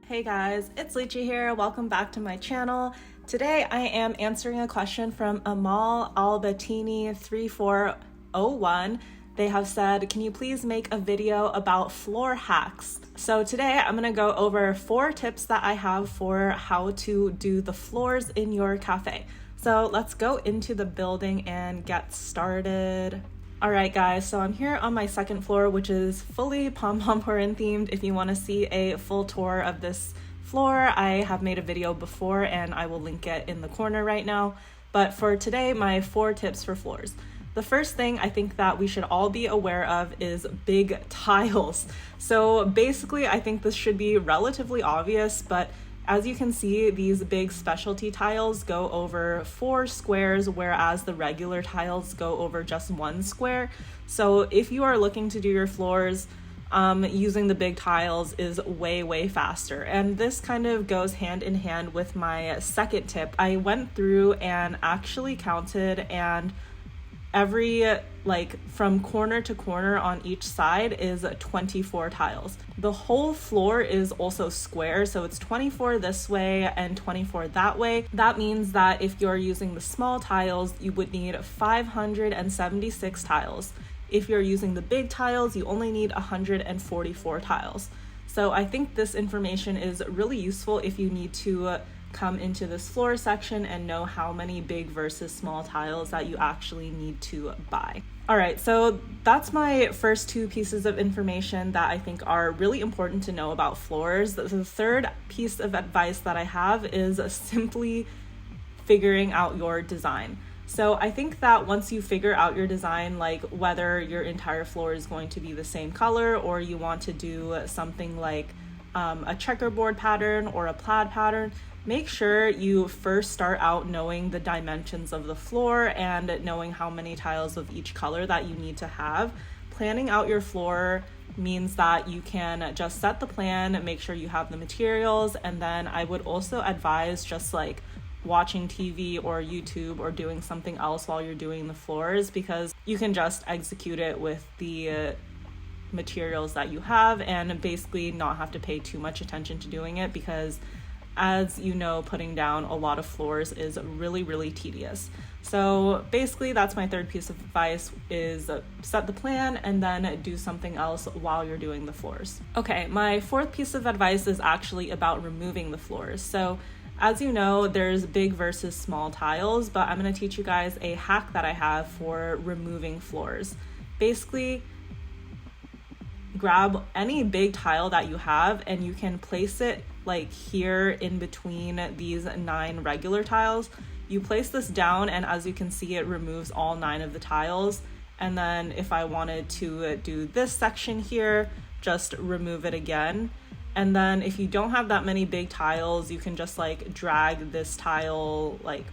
Hey guys, it's Lychee here. Welcome back to my channel. Today I am answering a question from Amal Albertini 3401. They have said, can you please make a video about floor hacks? So today I'm gonna go over 4 tips that I have for how to do the floors in your cafe. So let's go into the building and get started. Alright guys, so I'm here on my second floor, which is fully pom-pom Purin themed. If you want to see a full tour of this floor, I have made a video before and I will link it in the corner right now. But for today, my 4 tips for floors. The first thing I think that we should all be aware of is big tiles. So basically, I think this should be relatively obvious, but as you can see, these big specialty tiles go over 4 squares, whereas the regular tiles go over just 1 square. So if you are looking to do your floors, using the big tiles is way faster. And this kind of goes hand in hand with my second tip. I went through and actually counted, and every from corner to corner on each side is 24 tiles. The whole floor is also square, so it's 24 this way and 24 that way. That means that if you're using the small tiles, you would need 576 tiles. If you're using the big tiles, you only need 144 tiles. So I think this information is really useful if you need to come into this floor section and know how many big versus small tiles that you actually need to buy. All right, so that's my first 2 pieces of information that I think are really important to know about floors. The third piece of advice that I have is simply figuring out your design. So I think that once you figure out your design, like whether your entire floor is going to be the same color or you want to do something like a checkerboard pattern or a plaid pattern, make sure you first start out knowing the dimensions of the floor and knowing how many tiles of each color that you need to have. Planning out your floor means that you can just set the plan, make sure you have the materials, and then I would also advise just like watching TV or YouTube or doing something else while you're doing the floors, because you can just execute it with the materials that you have and basically not have to pay too much attention to doing it, because as you know, putting down a lot of floors is really tedious. So basically that's my third piece of advice, is set the plan and then do something else while you're doing the floors. Okay, my 4th piece of advice is actually about removing the floors. So as you know, there's big versus small tiles, but I'm going to teach you guys a hack that I have for removing floors. Basically, grab any big tile that you have and you can place it like here in between these 9 regular tiles. You place this down and as you can see, it removes all 9 of the tiles. And then if I wanted to do this section here, just remove it again. And then if you don't have that many big tiles, you can just like drag this tile like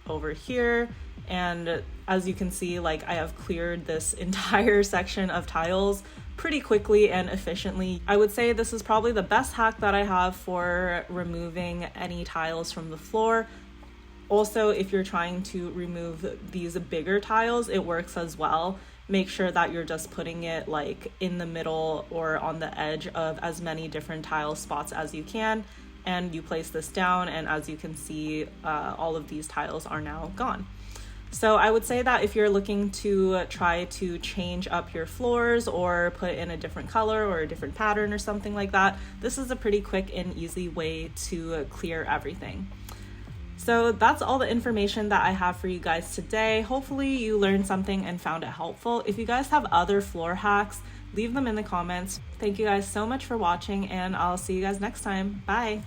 over here. And as you can see, like I have cleared this entire section of tiles pretty quickly and efficiently. I would say this is probably the best hack that I have for removing any tiles from the floor. Also, if you're trying to remove these bigger tiles, it works as well. Make sure that you're just putting it like in the middle or on the edge of as many different tile spots as you can. And you place this down, and as you can see, all of these tiles are now gone. So I would say that if you're looking to try to change up your floors or put in a different color or a different pattern or something like that, this is a pretty quick and easy way to clear everything. So that's all the information that I have for you guys today. Hopefully you learned something and found it helpful. If you guys have other floor hacks, leave them in the comments. Thank you guys so much for watching, and I'll see you guys next time. Bye.